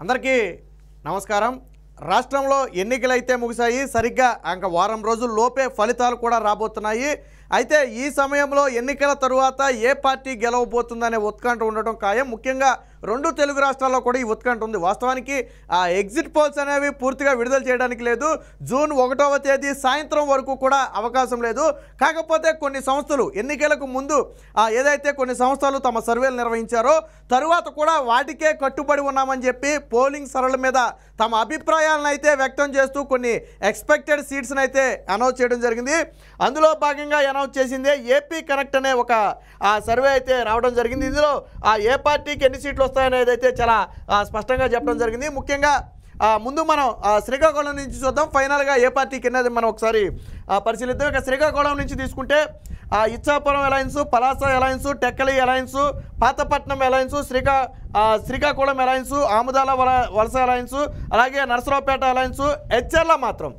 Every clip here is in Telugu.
అందరికీ నమస్కారం. రాష్ట్రంలో ఎన్నికలైతే ముగిశాయి. సరిగ్గా ఇంకా వారం రోజుల లోపే ఫలితాలు కూడా రాబోతున్నాయి. అయితే ఈ సమయంలో ఎన్నికల తరువాత ఏ పార్టీ గెలవబోతుందనే ఉత్కంఠ ఉండటం ఖాయం. ముఖ్యంగా రెండు తెలుగు రాష్ట్రాల్లో కూడా ఈ ఉత్కంఠ ఉంది. వాస్తవానికి ఆ ఎగ్జిట్ పోల్స్ అనేవి పూర్తిగా విడుదల చేయడానికి లేదు. జూన్ 1వ తేదీ సాయంత్రం వరకు కూడా అవకాశం లేదు. కాకపోతే కొన్ని సంస్థలు ఎన్నికలకు ముందు ఏదైతే కొన్ని సంస్థలు తమ సర్వేలు నిర్వహించారో తరువాత కూడా వాటికే కట్టుబడి ఉన్నామని చెప్పి పోలింగ్ సరళ మీద తమ అభిప్రాయాలను అయితే వ్యక్తం చేస్తూ కొన్ని ఎక్స్పెక్టెడ్ సీట్స్ని అయితే అనౌన్స్ చేయడం జరిగింది. అందులో భాగంగా అనౌన్స్ చేసిందే ఏపీ కనెక్ట్ అనే ఒక సర్వే అయితే రావడం జరిగింది. ఇందులో ఏ పార్టీకి ఎన్ని సీట్లు వస్తాయనేది అయితే చాలా స్పష్టంగా చెప్పడం జరిగింది. ముఖ్యంగా ముందు మనం శ్రీకాకుళం నుంచి చూద్దాం. ఫైనల్గా ఏ పార్టీకి అనేది మనం ఒకసారి పరిశీలిద్దాం. ఇక శ్రీకాకుళం నుంచి తీసుకుంటే Ichchapuram alliance, Palasa alliance, Tekkali alliance, Pathapatnam alliance, Srikakulam alliance, Amadalavalasa alliance, అలాగే నరసరావుపేట అలయన్స్, హెచ్ఆర్ల మాత్రం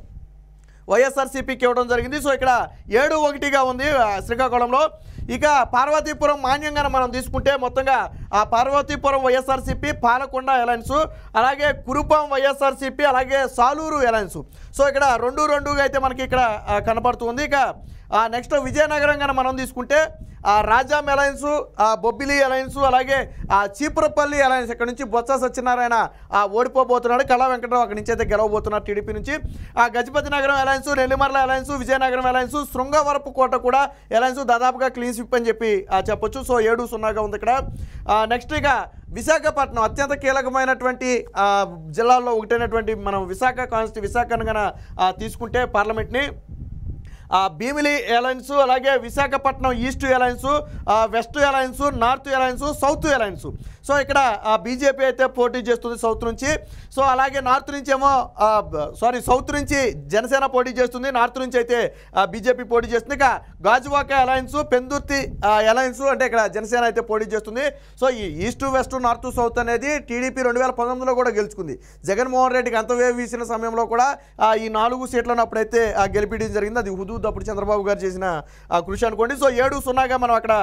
వైఎస్ఆర్సీపీకి ఇవ్వడం జరిగింది. సో ఇక్కడ 7-1గా ఉంది శ్రీకాకుళంలో. ఇక పార్వతీపురం మాన్యంగా మనం తీసుకుంటే మొత్తంగా పార్వతీపురం వైఎస్ఆర్సీపీ, పాలకొండ అలయన్స్, అలాగే కురుపాం వైఎస్ఆర్సీపీ, అలాగే సాలూరు అలయన్స్. సో ఇక్కడ 2-2గా అయితే మనకి ఇక్కడ కనపడుతుంది. ఇక నెక్స్ట్ విజయనగరంగా మనం తీసుకుంటే రాజాం అలయన్స్, బొబ్బిలి అలయన్స్, అలాగే చీపురపల్లి అలయన్స్. ఇక్కడ నుంచి బొత్స సత్యనారాయణ ఓడిపోబోతున్నాడు. కళా వెంకటరావు అక్కడి నుంచి అయితే గెలవబోతున్నారు టీడీపీ నుంచి. Gajapathinagaram alliance, Nellimarla alliance, Vizianagaram alliance, Srungavarapukota కూడా అలయన్స్ దాదాపుగా క్లీన్ స్విప్ అని చెప్పి చెప్పొచ్చు. సో 7-0గా ఉంది ఇక్కడ. నెక్స్ట్ ఇక విశాఖపట్నం అత్యంత కీలకమైనటువంటి జిల్లాల్లో ఒకటైనటువంటి మనం విశాఖను కనుక తీసుకుంటే పార్లమెంట్ని భీమిలి అలయన్స్, అలాగే Visakhapatnam east alliance, west alliance, north alliance, south alliance. So ఇక్కడ బీజేపీ అయితే పోటీ చేస్తుంది సౌత్ నుంచి. సో అలాగే నార్త్ నుంచి సౌత్ నుంచి జనసేన పోటీ చేస్తుంది, నార్త్ నుంచి అయితే బీజేపీ పోటీ చేస్తుంది. ఇక గాజువాక అలయన్స్, పెందుర్తి అలయన్స్ అంటే ఇక్కడ జనసేన అయితే పోటీ చేస్తుంది. సో ఈ ఈస్ట్ వెస్ట్ నార్త్ సౌత్ అనేది టీడీపీ 2019లో కూడా గెలుచుకుంది. జగన్మోహన్ రెడ్డికి అంతవేవ్ వీసిన సమయంలో కూడా ఈ 4 సీట్లను అప్పుడైతే గెలిపించడం జరిగింది. అది అప్పుడు చంద్రబాబు గారు చేసిన కృషి అనుకోండి. సో 7-0గా మనం అక్కడ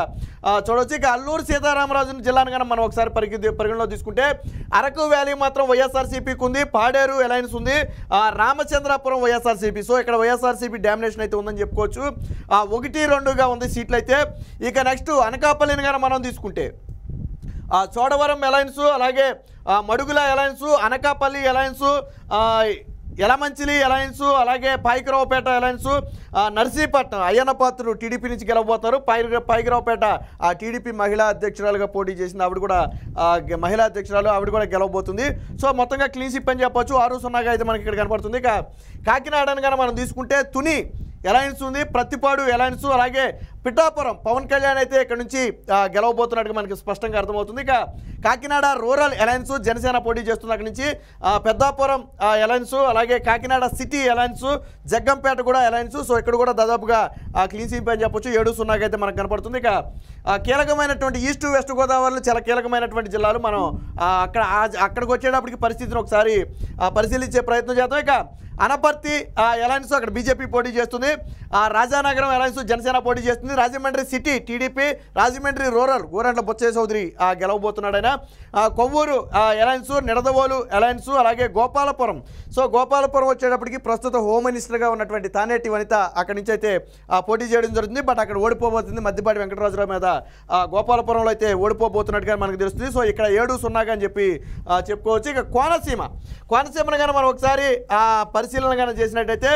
చూడవచ్చు. ఇక అల్లూరు సీతారామరాజు జిల్లాను కనుక మనం ఒకసారి పరిగణలో తీసుకుంటే అరకు వ్యాలీ మాత్రం వైఎస్ఆర్సీపీకి ఉంది, పాడేరు అలయన్స్ ఉంది, రామచంద్రాపురం వైఎస్ఆర్సీపీ. సో ఇక్కడ వైఎస్ఆర్సీపీ డామినేషన్ అయితే ఉందని చెప్పుకోవచ్చు. 1-2గా ఉంది సీట్లు అయితే. ఇక నెక్స్ట్ అనకాపల్లిని కనుక మనం తీసుకుంటే చోడవరం అలయన్స్, అలాగే Madugula alliance, Anakapalli alliance, Yelamanchili alliance, అలాగే పాయకరావుపేట అలయన్స్, నర్సీపట్నం అయ్యన్నపాత్రుడు టీడీపీ నుంచి గెలవబోతారు. పాయకరావుపేట టీడీపీ మహిళా అధ్యక్షురాలుగా పోటీ చేసింది. ఆవిడ కూడా మహిళా అధ్యక్షురాలు, ఆవిడ కూడా గెలవబోతుంది. సో మొత్తంగా క్లీన్ స్విప్ అని చెప్పొచ్చు. 6-0గా అయితే మనకి ఇక్కడ కనపడుతుంది. ఇక కాకినాడని కనుక మనం తీసుకుంటే తుని అలయన్స్ ఉంది, ప్రతిపాడు అలయన్స్, అలాగే పిఠాపురం పవన్ కళ్యాణ్ అయితే ఇక్కడ నుంచి గెలవబోతున్నట్టుగా మనకి స్పష్టంగా అర్థమవుతుంది. ఇక కాకినాడ రూరల్ అలయన్స్ జనసేన పోటీ చేస్తుంది అక్కడి నుంచి. పెద్దాపురం అలయన్స్, అలాగే కాకినాడ సిటీ అలయన్స్, జగ్గంపేట కూడా అలయన్స్. సో ఇక్కడ కూడా దాదాపుగా క్లీన్ స్వీప్ అని చెప్పొచ్చు. 7-0గా అయితే మనకు కనపడుతుంది. ఇక కీలకమైనటువంటి ఈస్ట్ వెస్ట్ గోదావరిలో చాలా కీలకమైనటువంటి జిల్లాలు. మనం అక్కడికి వచ్చేటప్పటికి పరిస్థితిని ఒకసారి పరిశీలించే ప్రయత్నం చేద్దాం. ఇక అనపర్తి అలయన్స్ అక్కడ బీజేపీ పోటీ చేస్తుంది. రాజానగరం అలయన్స్ జనసేన పోటీ చేస్తుంది. Rajahmundry city TDP, Rajahmundry rural Gorantla Botsa Chowdary గెలవబోతున్నాడు ఆయన. కొవ్వూరు అలయన్స్, నిడదవోలు అలయన్స్, అలాగే గోపాలపురం. సో గోపాలపురం వచ్చేటప్పటికి ప్రస్తుత హోమ్ మినిస్టర్గా ఉన్నటువంటి తానేటి వనిత అక్కడి నుంచి అయితే పోటీ చేయడం జరుగుతుంది. బట్ అక్కడ ఓడిపోబోతుంది. మద్దిపాటి వెంకటరాజరావు మీద గోపాలపురంలో అయితే ఓడిపోబోతున్నట్టుగా మనకు తెలుస్తుంది. సో ఇక్కడ 7-0గా అని చెప్పి చెప్పుకోవచ్చు. ఇక కోనసీమను కానీ మనం ఒకసారి పరిశీలన కానీ చేసినట్టయితే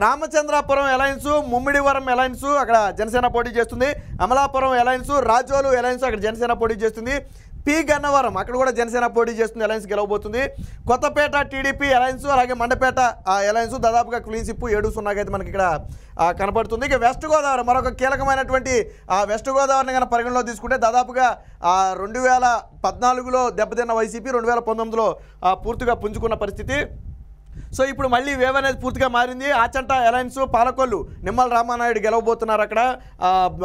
రామచంద్రాపురం అలయన్స్, ముమ్మిడివరం అలయన్స్ అక్కడ జనసేన పోటీ చేస్తుంది. అమలాపురం అలయన్స్, రాజోలు అలయన్స్ అక్కడ జనసేన పోటీ చేస్తుంది. పి గన్నవరం అక్కడ కూడా జనసేన పోటీ చేస్తుంది, అలయన్స్ గెలవబోతుంది. కొత్తపేట టీడీపీ అలయన్స్, అలాగే మండపేట అలయన్స్ దాదాపుగా క్లీన్ స్విప్ 7-0గా అయితే మనకి ఇక్కడ కనపడుతుంది. ఇక వెస్ట్ గోదావరి మరొక కీలకమైనటువంటి వెస్ట్ గోదావరిని కనుక పరిగణలో తీసుకుంటే దాదాపుగా 2014లో దెబ్బతిన్న వైసీపీ 2019లో పూర్తిగా పుంజుకున్న పరిస్థితి. సో ఇప్పుడు మళ్ళీ వేవ్ అనేది పూర్తిగా మారింది. ఆచంట అలయన్స్ పాలకొల్లు నిమ్మల రామానాయుడు గెలవబోతున్నారు అక్కడ.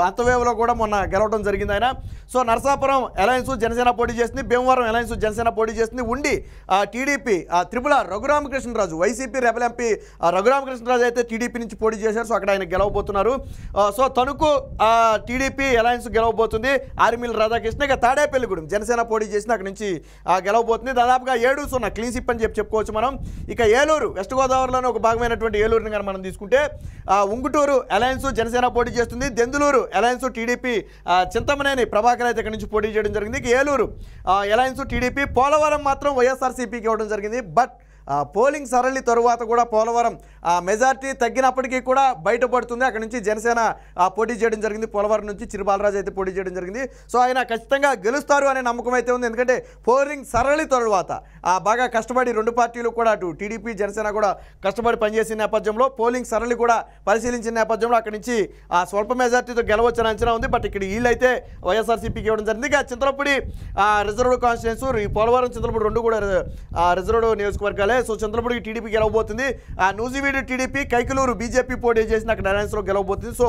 అంతవేవ్లో కూడా మొన్న గెలవడం జరిగింది ఆయన. సో నరసాపురం అలయన్స్ జనసేన పోటీ చేస్తుంది, భీమవరం అలయన్స్ జనసేన పోటీ చేస్తుంది, ఉండి టీడీపీ త్రిపుల Raghu Rama Krishna Raju YSRCP rebel MP Raghu Rama Krishna Raju అయితే టీడీపీ నుంచి పోటీ చేశారు. సో అక్కడ ఆయన గెలవబోతున్నారు. సో తణుకు టీడీపీ అలయన్స్ గెలవబోతుంది, ఆర్మిల్ రాధాకృష్ణ. ఇక తాడేపల్లిగూడెం జనసేన పోటీ చేసింది, అక్కడ నుంచి గెలవబోతుంది. దాదాపుగా 7-0 క్లీన్ స్వీప్ అని చెప్పుకోవచ్చు మనం. ఇక ఏలూరు వెస్ట్ గోదావరిలోనే ఒక భాగమైనటువంటి ఏలూరుని కానీ మనం తీసుకుంటే ఉంగుటూరు అలయన్స్ జనసేన పోటీ చేస్తుంది, దెందులూరు అలయన్స్ టీడీపీ చింతమనేని ప్రభాకర్ అయితే ఇక్కడ నుంచి పోటీ చేయడం జరిగింది. ఇక ఏలూరు అలయన్స్ టీడీపీ, పోలవరం మాత్రం వైఎస్ఆర్సీపీకి ఇవ్వడం జరిగింది. బట్ పోలింగ్ సరళి తరువాత కూడా పోలవరం మెజార్టీ తగ్గినప్పటికీ కూడా బయటపడుతుంది. అక్కడ నుంచి జనసేన పోటీ చేయడం జరిగింది, పోలవరం నుంచి చిరుబాలరాజు అయితే పోటీ చేయడం జరిగింది. సో ఆయన ఖచ్చితంగా గెలుస్తారు అనే నమ్మకం అయితే ఉంది. ఎందుకంటే పోలింగ్ సరళి తరువాత బాగా కష్టపడి రెండు పార్టీలు కూడా అటు టీడీపీ జనసేన కూడా కష్టపడి పనిచేసిన నేపథ్యంలో పోలింగ్ సరళి కూడా పరిశీలించిన నేపథ్యంలో అక్కడి నుంచి స్వల్ప మెజార్టీతో గెలవచ్చని అంచనా ఉంది. బట్ ఇక్కడ వీళ్ళైతే వైఎస్ఆర్సీపీకి ఇవ్వడం జరిగింది. ఇక చింతలపూడి రిజర్వ్డ్ కాన్స్టిట్యున్సీ, ఈ పోలవరం చింతలపూడి రెండు కూడా రిజర్వ్డ్ నియోజకవర్గాలే. సో చింతలపూడికి టీడీపీ గెలవబోతుంది, నూజివీడు టీడీపీ, కైకలూరు బీజేపీ పోటీ చేసిన అక్కడ అలయన్స్లో గెలవబోతుంది. సో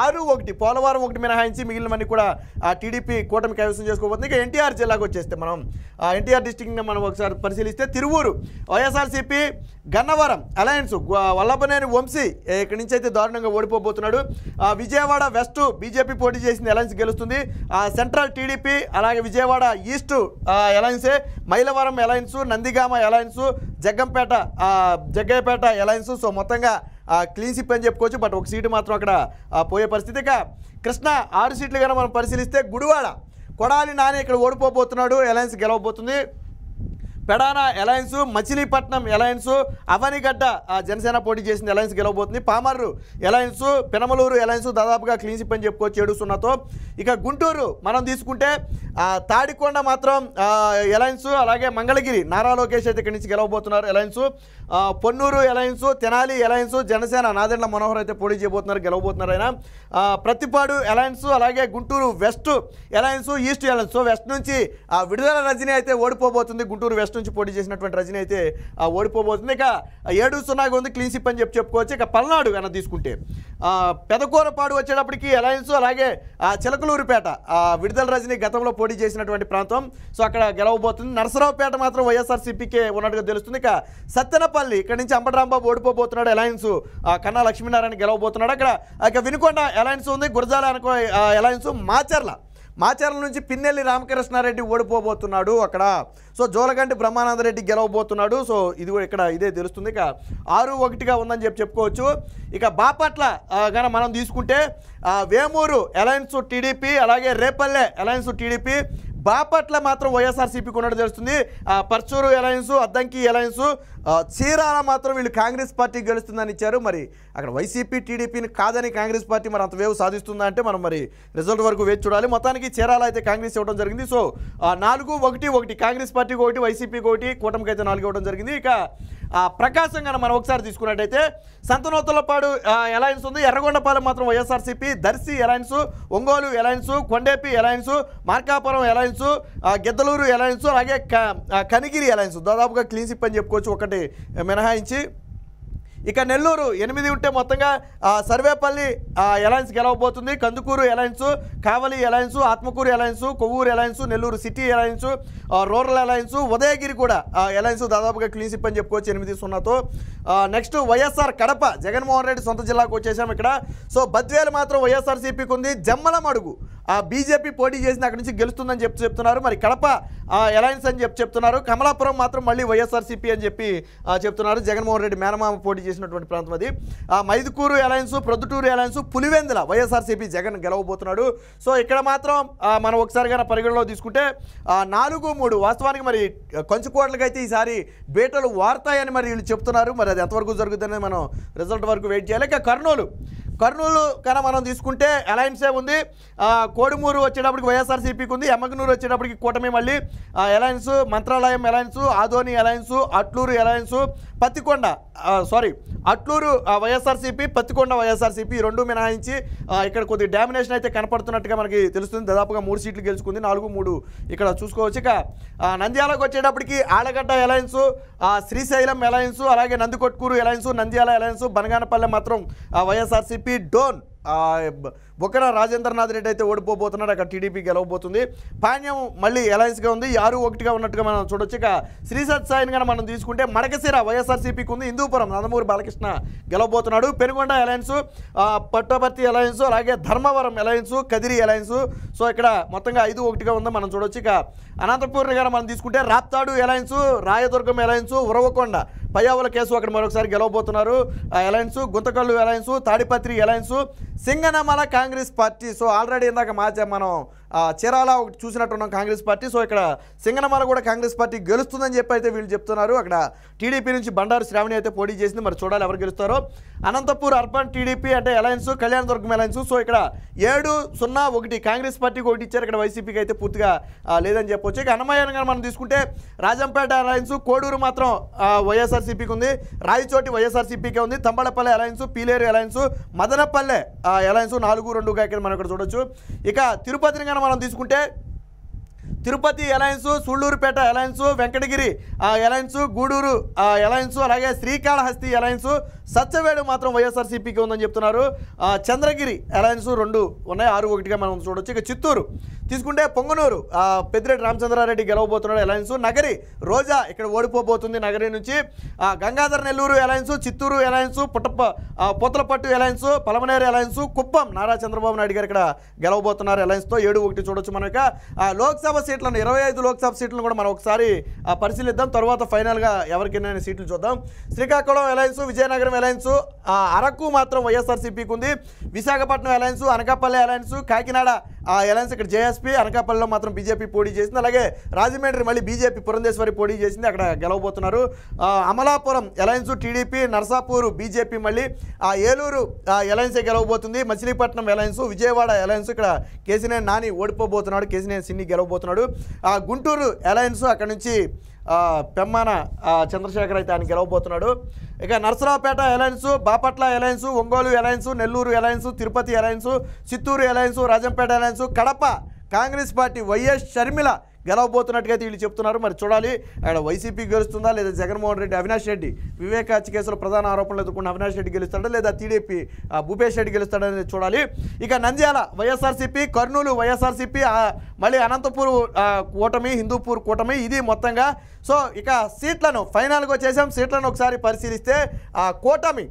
6-1 పోలవరం ఒకటి మినహాయించి మిగిలినవన్నీ కూడా టీడీపీ కూటమి కైవసం చేసుకోబోతుంది. ఇక ఎన్టీఆర్ జిల్లాకు వచ్చేస్తే మనం ఎన్టీఆర్ డిస్టిక్ని మనం ఒకసారి పరిశీలిస్తే తిరువూరు వైఎస్ఆర్సీపీ, గన్నవరం అలయన్స్ వల్లభనేని వంశీ ఇక్కడి నుంచి అయితే దారుణంగా ఓడిపోబోతున్నాడు. విజయవాడ వెస్ట్ బీజేపీ పోటీ చేసింది, అలయన్స్ గెలుస్తుంది. సెంట్రల్ టీడీపీ, అలాగే విజయవాడ ఈస్ట్ అలయన్సే, Mylavaram alliance, Nandigama alliance, Jaggayyapeta alliance. So మొత్తంగా క్లీన్ స్వీప్ అని చెప్పుకోవచ్చు. బట్ ఒక సీటు మాత్రం అక్కడ పోయే పరిస్థితి. ఇక కృష్ణా 6 సీట్లు కనుక మనం పరిశీలిస్తే గుడివాడ కొడాలి నాని ఇక్కడ ఓడిపోబోతున్నాడు, అలయన్స్ గెలవబోతుంది. పెడాన అలయన్స్, మచిలీపట్నం అలయన్స్, అవనిగడ్డ జనసేన పోటీ చేసింది, అలయన్స్ గెలవబోతుంది. పామర్రు అలయన్స్, పెనమలూరు అలయన్స్ దాదాపుగా క్లీన్ స్వీప్ అని చెప్పుకోవచ్చు 7-0తో. ఇక గుంటూరు మనం తీసుకుంటే తాడికొండ మాత్రం అలయన్స్, అలాగే మంగళగిరి నారా లోకేష్ అయితే ఇక్కడి నుంచి గెలవబోతున్నారు alliance. Ponnur alliance, Tenali alliance Janasena Nadendla Manohar అయితే పోటీ చేయబోతున్నారు, గెలవబోతున్నారు ఆయన. ప్రతిపాడు అలయన్స్, అలాగే Guntur west alliance, east alliance. So west నుంచి విడుదల రజనీ అయితే ఓడిపోబోతుంది, గుంటూరు వెస్ట్ నుంచి పోటీ చేసినటువంటి రజనీ అయితే ఓడిపోబోతుంది. ఇక 7-0 ఉంది క్లీన్ స్వీప్ అని చెప్పుకోవచ్చు. ఇక పల్నాడు కన్నా తీసుకుంటే పెదకూరపాడు వచ్చేటప్పటికి అలయన్స్, అలాగే చిలకలూరుపేట విడుదల రజనీ గతంలో పోటీ చేసినటువంటి ప్రాంతం. సో అక్కడ గెలవబోతుంది. నరసరావుపేట మాత్రం వైఎస్ఆర్సీపీకే ఉన్నట్టుగా తెలుస్తుంది. ఇక సత్తెనపల్లి ఇక్కడ నుంచి అంబటరాంబాబు ఓడిపోబోతున్నాడు, అలయన్స్ కన్నా లక్ష్మీనారాయణ గెలవబోతున్నాడు. అక్కడ వినుకొండ అలయన్స్ ఉంది, గురజాల అలయన్స్, మాచర్ల నుంచి పిన్నెల్లి రామకృష్ణారెడ్డి ఓడిపోబోతున్నాడు అక్కడ. సో జోలగంటి బ్రహ్మానందరెడ్డి గెలవబోతున్నాడు. సో ఇది కూడా ఇక్కడ ఇదే తెలుస్తుంది. ఇక 6-1గా ఉందని చెప్పుకోవచ్చు. ఇక బాపట్ల కానీ మనం తీసుకుంటే వేమూరు అలయన్స్ టీడీపీ, అలాగే రేపల్లె అలయన్స్ టీడీపీ, బాపట్ల మాత్రం వైఎస్ఆర్సీపీకి ఉన్నట్టు తెలుస్తుంది. పర్చూరు అలయన్స్, అద్దంకి అలయన్స్, చీరాల మాత్రం వీళ్ళు కాంగ్రెస్ పార్టీ గెలుస్తుందని ఇచ్చారు. మరి అక్కడ వైసీపీ టీడీపీని కాదని కాంగ్రెస్ పార్టీ మరి అంత వేవ్ సాధిస్తుందా అంటే మనం మరి రిజల్ట్ వరకు వేచి చూడాలి. మొత్తానికి చీరాల అయితే కాంగ్రెస్ ఇవ్వడం జరిగింది. సో 4-1 కాంగ్రెస్ పార్టీకి 1, వైసీపీకి 1, కూటమికి అయితే 4 ఇవ్వడం జరిగింది. ఇక ప్రకాశం కన్నా మనం ఒకసారి తీసుకున్నట్టయితే సంతనూతలపాడు అలయన్స్ ఉంది, ఎర్రగొండపాలెం మాత్రం YSRCP, Darsi alliance, Ongole alliance, Kondapi alliance, Markapuram alliance, Giddalur alliance, అలాగే కనిగిరి అలయన్స్ దాదాపుగా క్లీన్ స్వీప్ అని చెప్పుకోవచ్చు ఒకటి మినహాయించి. ఇక నెల్లూరు 8 ఉంటే మొత్తంగా సర్వేపల్లి అలయన్స్ గెలవబోతుంది, Kandukur alliance, Kavali alliance, Atmakur alliance, Kovur alliance, Nellore city alliance, rural alliance, Udayagiri కూడా అలయన్స్ దాదాపుగా క్లీన్ స్వీప్ అని చెప్పుకోవచ్చు 8-0తో. నెక్స్ట్ వైఎస్ఆర్ కడప జగన్మోహన్ రెడ్డి సొంత జిల్లాకు వచ్చేసాం ఇక్కడ. సో బద్వేలు మాత్రం వైఎస్ఆర్సీపీకి ఉంది, జమ్మలమడుగు బీజేపీ పోటీ చేసిన అక్కడి నుంచి గెలుస్తుందని చెప్తున్నారు. మరి కడప అలయన్స్ అని చెప్తున్నారు. కమలాపురం మాత్రం మళ్ళీ వైఎస్ఆర్సీపీ అని చెప్తున్నారు. జగన్మోహన్ రెడ్డి మేనమామ పోటీ చేసినటువంటి ప్రాంతం అది. Mydukur alliance, Proddatur alliance, Pulivendula YSRCP Jagan గెలవబోతున్నాడు. సో ఇక్కడ మాత్రం మనం ఒకసారిగా పరిగణలో తీసుకుంటే 4-3 వాస్తవానికి మరి కొంచెకోట్లకైతే ఈసారి బేటలు వాడతాయని మరి వీళ్ళు చెప్తున్నారు. మరి అది ఎంతవరకు జరుగుతుందని మనం రిజల్ట్ వరకు వెయిట్ చేయాలి. ఇక కర్నూలు కన్నా మనం తీసుకుంటే అలయన్సే ఉంది. కోడుమూరు వచ్చేటప్పటికి వైఎస్ఆర్సీపీకి ఉంది. ఎమ్మగనూరు వచ్చేటప్పటికి కూటమి మళ్ళీ alliance, Mantralayam alliance, Adoni alliance, Atluru alliance, Pattikonda Atluru YSRCP, Pattikonda YSRCP రెండు మినహాయించి ఇక్కడ కొద్దిగా డామినేషన్ అయితే కనపడుతున్నట్టుగా మనకి తెలుస్తుంది. దాదాపుగా 3 సీట్లు గెలుచుకుంది, 4-3 ఇక్కడ చూసుకోవచ్చు. ఇక నంద్యాలకు వచ్చేటప్పటికి ఆలగడ్డ అలయన్స్, శ్రీశైలం అలయన్స్, అలాగే నందికొట్కూరు అలయన్స్, నంద్యాల అలయన్స్, బనగానపల్లె మాత్రం వైఎస్ఆర్సీపీ డోన్ బొక్కన రాజేంద్రనాథ్ రెడ్డి అయితే ఓడిపోబోతున్నాడు. అక్కడ టీడీపీ గెలవబోతుంది. పాణ్యం మళ్ళీ అలయన్స్గా ఉంది, 6-1గా ఉన్నట్టుగా మనం చూడొచ్చు. ఇక శ్రీ సత్సాయిని కనుక మనం తీసుకుంటే మడకశిర వైఎస్ఆర్సీపీకి ఉంది, హిందూపురం నందమూరి బాలకృష్ణ గెలవబోతున్నాడు. పెనుగొండ అలయన్స్, పట్టపర్తి అలయన్స్, అలాగే Dharmavaram alliance, Kadiri alliance. So ఇక్కడ మొత్తంగా 5-1గా ఉందో మనం చూడొచ్చు. ఇక అనంతపూర్ని కనుక మనం తీసుకుంటే రాప్తాడు అలయన్స్, రాయదుర్గం అలయన్స్, ఉరవకొండ పయ్యావుల కేసు అక్కడ మరొకసారి గెలవబోతున్నారు alliance, Guntakal alliance, Tadipatri alliance, Singanamala Congress party. So already ఇందాక మనం చీరాల ఒకటి చూసినట్టున్నాం కాంగ్రెస్ పార్టీ. సో ఇక్కడ సింగనమల కూడా కాంగ్రెస్ పార్టీ గెలుస్తుందని చెప్పి అయితే వీళ్ళు చెప్తున్నారు. అక్కడ టీడీపీ నుంచి బండారు శ్రావణి అయితే పోటీ చేసింది, మరి చూడాలి ఎవరు గెలుస్తారో. అనంతపూర్ అర్బన్ టీడీపీ అంటే అలయన్స్, కళ్యాణదుర్గం అలయన్స్. సో ఇక్కడ 7-0-1 కాంగ్రెస్ పార్టీకి ఒకటి ఇచ్చారు, ఇక్కడ వైసీపీకి అయితే పూర్తిగా లేదని చెప్పొచ్చు. ఇక అన్నమయ్యను కానీ మనం తీసుకుంటే రాజంపేట అలయన్స్, కోడూరు మాత్రం వైఎస్ఆర్సీపీకి ఉంది, రాయచోటి వైఎస్ఆర్సీపీకే ఉంది, Thamballapalle alliance, Peeleru alliance, Madanapalle alliance 4-2గా ఇక్కడ మనం ఇక్కడ చూడొచ్చు. ఇక తిరుపతిని కనుక మనం తీసుకుంటే Tirupati alliance, Sullurpeta alliance, Venkatagiri alliance, Gudur alliance, అలాగే శ్రీకాళహస్తి అలయన్స్, సత్యవేడు మాత్రం వైఎస్ఆర్సీపీకి ఉందని చెప్తున్నారు. చంద్రగిరి అలయన్స్ 2 ఉన్నాయి, 6-1గా మనం చూడొచ్చు. ఇక చిత్తూరు తీసుకుంటే పొంగనూరు పెద్దిరెడ్డి రామచంద్రారెడ్డి గెలవబోతున్నాడు అలయన్స్, నగరి రోజా ఇక్కడ ఓడిపోబోతుంది నగరి నుంచి, Gangadhara Nellore alliance, Chittoor alliance, Puthalapattu alliance, Palamaner alliance, Kuppam Nara Chandrababu Naidu garu ఇక్కడ గెలవబోతున్నారు అలయన్స్తో 7-1 చూడొచ్చు. మనం ఇక లోక్సభ సీట్లను 25 లోక్సభ సీట్లను కూడా మనం ఒకసారి పరిశీలిద్దాం, తర్వాత ఫైనల్గా ఎవరికైనా సీట్లు చూద్దాం. శ్రీకాకుళం అలయన్స్, విజయనగరం అలయన్స్, అరకు మాత్రం వైఎస్ఆర్సీపీకి ఉంది, Visakhapatnam alliance, Anakapalli alliance, Kakinada alliance ఇక్కడ జేఎస్పీ, అనకాపల్లిలో మాత్రం బీజేపీ పోటీ చేసింది, అలాగే రాజమండ్రి మళ్ళీ బీజేపీ పురంధేశ్వరి పోటీ చేసింది, అక్కడ గెలవబోతున్నారు. Amalapuram alliance TDP, Narsapur BJP, మళ్ళీ ఏలూరు అలయన్సే గెలవబోతుంది, మచిలీపట్నం అలయన్స్, విజయవాడ అలయన్స్ ఇక్కడ కేసినేని నాని ఓడిపోబోతున్నాడు, కేసినేని సిన్ని గెలవబోతున్నాడు. గుంటూరు అలయన్స్ అక్కడ నుంచి పెమ్మాన చంద్రశేఖర్ అయితే ఆయన గెలవబోతున్నాడు. ఇక Narasaraopet alliance, Bapatla alliance, Ongole alliance, Nellore alliance, Tirupati alliance, Chittoor alliance, Rajampet alliance, Kadapa Congress party YS Sharmila గెలవబోతున్నట్టుగా వీళ్ళు చెప్తున్నారు. మరి చూడాలి అక్కడ వైసీపీ గెలుస్తుందా, లేదా జగన్మోహన్ రెడ్డి, అవినాష్ రెడ్డి వివేక హత్య కేసులో ప్రధాన ఆరోపణలు ఎదుర్కొన్న అవినాష్ రెడ్డి గెలుస్తాడా, లేదా టీడీపీ భూపేష్ రెడ్డి గెలుస్తాడనేది చూడాలి. ఇక నంద్యాల వైఎస్ఆర్సీపీ, కర్నూలు వైఎస్ఆర్సీపీ, మళ్ళీ అనంతపూర్ కూటమి, హిందూపూర్ కూటమి, ఇది మొత్తంగా. సో ఇక సీట్లను ఫైనల్గా వచ్చేసాం. సీట్లను ఒకసారి పరిశీలిస్తే కూటమి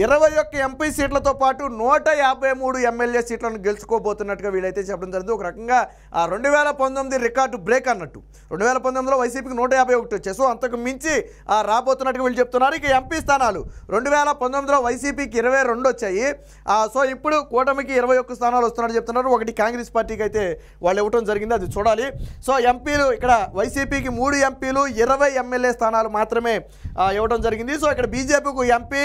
21 ఎంపీ సీట్లతో పాటు 153 ఎమ్మెల్యే సీట్లను గెలుచుకోబోతున్నట్టుగా వీళ్ళైతే చెప్పడం జరిగింది. ఒక రకంగా 2019 రికార్డు బ్రేక్ అన్నట్టు. 2019లో వైసీపీకి 151 వచ్చాయి. సో అంతకు మించి రాబోతున్నట్టుగా వీళ్ళు చెప్తున్నారు. ఇక ఎంపీ స్థానాలు 2019లో వైసీపీకి 22 వచ్చాయి. సో ఇప్పుడు కూటమికి 21 స్థానాలు వస్తున్నట్టు చెప్తున్నారు. ఒకటి కాంగ్రెస్ పార్టీకి అయితే వాళ్ళు ఇవ్వడం జరిగింది, అది చూడాలి. సో ఎంపీలు ఇక్కడ వైసీపీకి 3 ఎంపీలు 20 ఎమ్మెల్యే స్థానాలు మాత్రమే ఇవ్వడం జరిగింది. సో ఇక్కడ బీజేపీకి ఎంపీ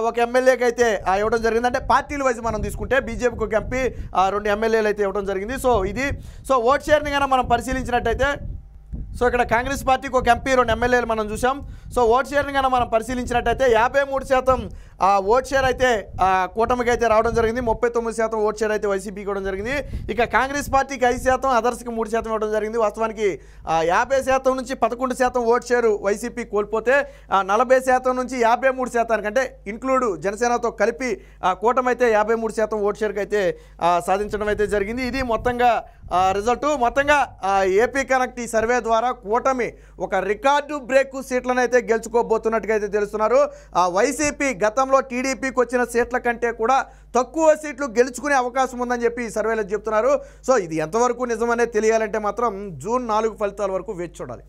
ఒక ఎమ్మెల్యేకి అయితే ఇవ్వడం జరిగింది. అంటే పార్టీల వైజ్ మనం తీసుకుంటే బీజేపీకి ఒక ఎంపీ 2 ఎమ్మెల్యేలు అయితే ఇవ్వడం జరిగింది. సో ఇది ఓట్ షేర్ని కనుక మనం పరిశీలించినట్టయితే సో ఇక్కడ కాంగ్రెస్ పార్టీకి ఒక ఎంపీ 2 ఎమ్మెల్యేలు మనం చూసాం. సో ఓట్ షేర్ని కనుక మనం పరిశీలించినట్టయితే 53% ఓట్ షేర్ అయితే కూటమికి అయితే రావడం జరిగింది, 39% ఓట్ షేర్ అయితే వైసీపీకి ఇవ్వడం జరిగింది. ఇక కాంగ్రెస్ పార్టీకి 5%, అదర్స్కి 3% ఇవ్వడం జరిగింది. వాస్తవానికి 50% నుంచి 11% ఓట్ షేరు వైసీపీ కోల్పోతే 40% నుంచి 53% అంటే ఇంక్లూడ్ జనసేనతో కలిపి కూటమి అయితే 53% ఓట్ షేర్కి అయితే సాధించడం అయితే జరిగింది. ఇది మొత్తంగా రిజల్ట్. మొత్తంగా ఏపీ కనెక్ట్ ఈ సర్వే ద్వారా కూటమి ఒక రికార్డు బ్రేక్ సీట్లను అయితే గెలుచుకోబోతున్నట్టుగా అయితే తెలుస్తున్నారు. వైసీపీ గతంలో టీడీపీకి వచ్చిన సీట్ల కంటే కూడా తక్కువ సీట్లు గెలుచుకునే అవకాశం ఉందని చెప్పి ఈ సర్వేలో చెప్తున్నారు. సో ఇది ఎంతవరకు నిజమనే తెలియాలంటే మాత్రం జూన్ 4 ఫలితాల వరకు వేచి చూడాలి.